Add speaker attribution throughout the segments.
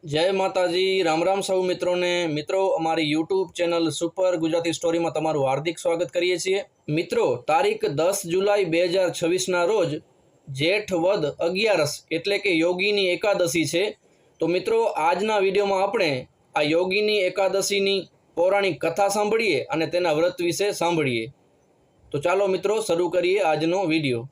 Speaker 1: जय माताजी। राम राम सौ मित्रों ने। मित्रों अमारी YouTube channel super Gujarati story में तमारू हार्दिक स्वागत करिए छीए। मित्रों तारीख 10 जुलाई 2026 ना रोज जेठ वद 11 एटले के योगीनी एकादशी है। तो मित्रों आजना विडियो में आपणे आ योगीनी एकादशीनी पौराणिक कथा सांभळीए अने तेना व्रत विषे सांभळीए। तो चालो मित्रों शुरू करिए आजनो विडियो।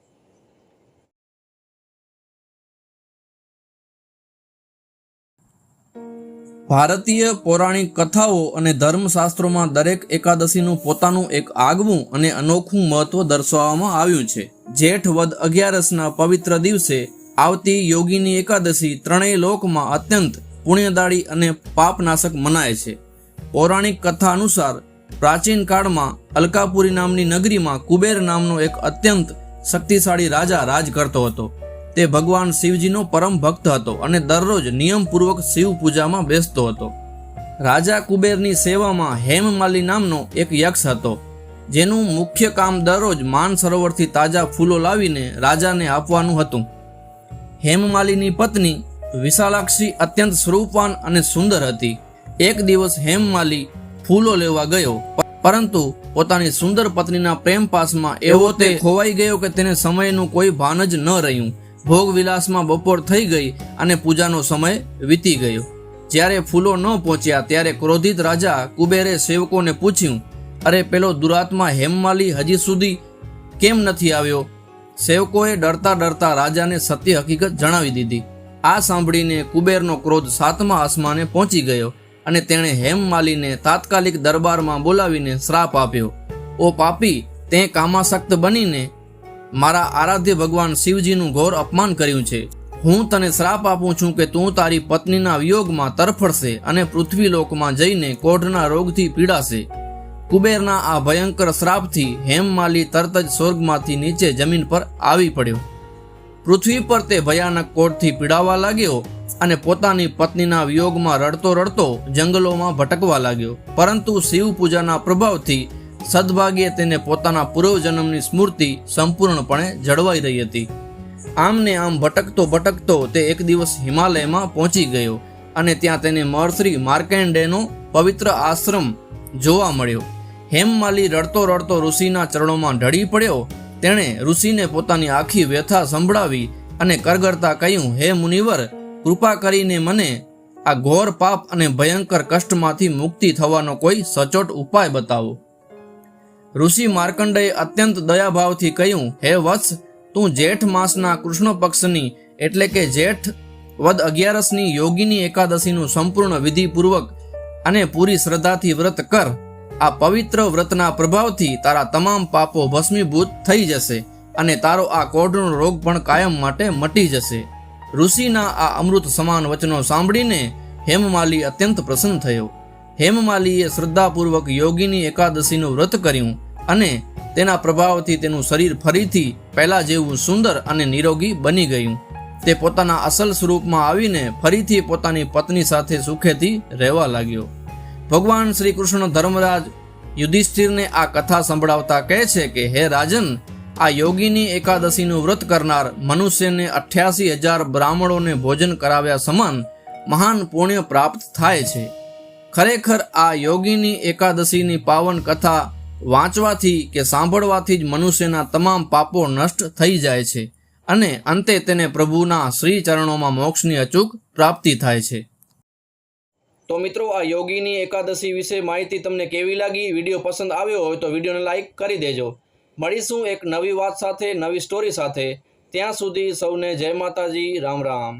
Speaker 1: भारतीय पौराणिक कथाओं अने धर्मशास्त्रों में दरेक एकादशीનું પોતાનું એક આગવું અને અનોખું મહત્વ દર્શાવવામાં આવ્યું છે। જેઠ વદ 11ના પવિત્ર દિવસે આવતી યોગીની એકાદશી ત્રણેય લોકમાં અત્યંત પુણ્યદાયી અને પાપનાશક મનાય છે। પૌરાણિક કથા અનુસાર પ્રાચીન કાળમાં અલકાપુરી નામની નગરીમાં કુબેર નામનો એક અત્યંત શક્તિશાળી રાજા રાજ કરતો હતો। તે ભગવાન શિવજીનો પરમ ભક્ત હતો અને દરરોજ નિયમપૂર્વક શિવ પૂજામાં બેસતો હતો। રાજા કુબેરની સેવામાં હેમમાલી નામનો એક યક્ષ હતો, જેનું મુખ્ય કામ દરરોજ માન સરોવરથી તાજા ફૂલો લાવીને રાજાને આપવાનું હતું। હેમમાલીની પત્ની વિશાલાક્ષી અત્યંત સ્વરૂપવાન અને સુંદર હતી। એક દિવસ હેમમાલી ફૂલો લેવા ગયો, પરંતુ પોતાની સુંદર પત્નીના પ્રેમ પાસમાં એવો તે ખોવાઈ ગયો કે તેને સમયનું કોઈ ભાન જ ન રહ્યું। ભોગ વિલાસમાં બપોર થઈ ગઈ અને પૂજાનો સમય વીતી ગયો। જ્યારે ફૂલો ન પહોંચ્યા ત્યારે ક્રોધિત રાજા કુબેરે સેવકોને પૂછ્યું, અરે પેલો દુરાત્મા હેમમાલી હજી સુધી કેમ નથી આવ્યો? સેવકોએ ડરતા ડરતા રાજાને સત્ય હકીકત જણાવી દીધી। આ સાંભળીને કુબેરનો ક્રોધ 7મા આસમાને પહોંચી ગયો અને તેણે હેમમાલીને તાત્કાલિક દરબારમાં બોલાવીને શ્રાપ આપ્યો, ઓ પાપી, તે કામાસક્ત બનીને મારા આરાધ્ય ભગવાન શિવજીનું ઘોર અપમાન કર્યું છે। હું તને શ્રાપ આપું છું કે તું તારી પત્નીના વિયોગમાં તરફડશે અને પૃથ્વીલોકમાં જઈને કોઢના રોગથી પીડાશે। કુબેરના આ ભયંકર શ્રાપથી હેમમાલી તરત જ સ્વર્ગમાંથી નીચે જમીન પર આવી પડ્યો। પૃથ્વી પર તે ભયાનક કોઢથી પીડાવા લાગ્યો અને પોતાની પત્નીના વિયોગમાં રડતો રડતો જંગલોમાં ભટકવા લાગ્યો। પરંતુ શિવ પૂજાના પ્રભાવથી સદભાગ્યે તેને પોતાના પૂર્વજન્મની સ્મૃતિ સંપૂર્ણપણે જળવાઈ રહી હતી। આમને આમ ભટકતો ભટકતો તે એક દિવસ હિમાલયમાં પહોંચી ગયો અને ત્યાં તેને મહર્ષિ માર્કંડેયનો પવિત્ર આશ્રમ જોવા મળ્યો। હેમમાલી રડતો રડતો ઋષિના ચરણોમાં ઢળી પડ્યો। તેણે ઋષિને પોતાની આખી વ્યથા સંભળાવી અને કરગરતા કહ્યું, હે મુનિવર, કૃપા કરીને મને આ ઘોર પાપ અને ભયંકર કષ્ટમાંથી મુક્તિ થવાનો કોઈ સચોટ ઉપાય બતાવો। ઋષિ માર્કંડેય અત્યંત દયાભાવથી કહ્યું, હે વત્સ, તું જેઠ માસના કૃષ્ણ પક્ષની એટલે કે જેઠ વદ 11ની યોગીની એકાદશીનું સંપૂર્ણ વિધિપૂર્વક અને પૂરી શ્રદ્ધાથી વ્રત કર। આ પવિત્ર વ્રતના પ્રભાવથી તારા તમામ પાપો ભસ્મીભૂત થઈ જશે અને તારો આ કોઢનો રોગ પણ કાયમ માટે મટી જશે। ઋષિના આ અમૃત સમાન વચનો સાંભળીને હેમમાલી અત્યંત પ્રસન્ન થયો। હેમમાલીએ શ્રદ્ધાપૂર્વક યોગીની એકાદશીનું વ્રત કર્યું અને તેના પ્રભાવથી તેનું શરીર ફરીથી પહેલા જેવું સુંદર અને નિરોગી બની ગયું। તે પોતાના અસલ સ્વરૂપમાં આવીને ફરીથી પોતાની પત્ની સાથે સુખેથી રહેવા લાગ્યો। ભગવાન શ્રી કૃષ્ણ ધર્મરાજ યુધિષ્ઠિરને આ કથા સંભળાવતા કહે છે કે, હે રાજન, આ યોગીની એકાદશીનું વ્રત કરનાર મનુષ્યને 88,000 બ્રાહ્મણોને ભોજન કરાવ્યા સમાન મહાન પુણ્ય પ્રાપ્ત થાય છે। ખરેખર આ યોગીની એકાદશીની પાવન કથા વાંચવાથી કે સાંભળવાથી જ મનુષ્યના તમામ પાપો નષ્ટ થઈ જાય છે અને અંતે તેને પ્રભુના શ્રી ચરણોમાં મોક્ષની અચૂક પ્રાપ્તિ થાય છે। તો મિત્રો આ યોગીની એકાદશી વિશે માહિતી તમને કેવી લાગી? વિડીયો પસંદ આવ્યો હોય તો વિડીયોને લાઈક કરી દેજો। મળીશું એક નવી વાત સાથે, નવી સ્ટોરી સાથે। ત્યાં સુધી સૌને જય માતાજી, રામ રામ।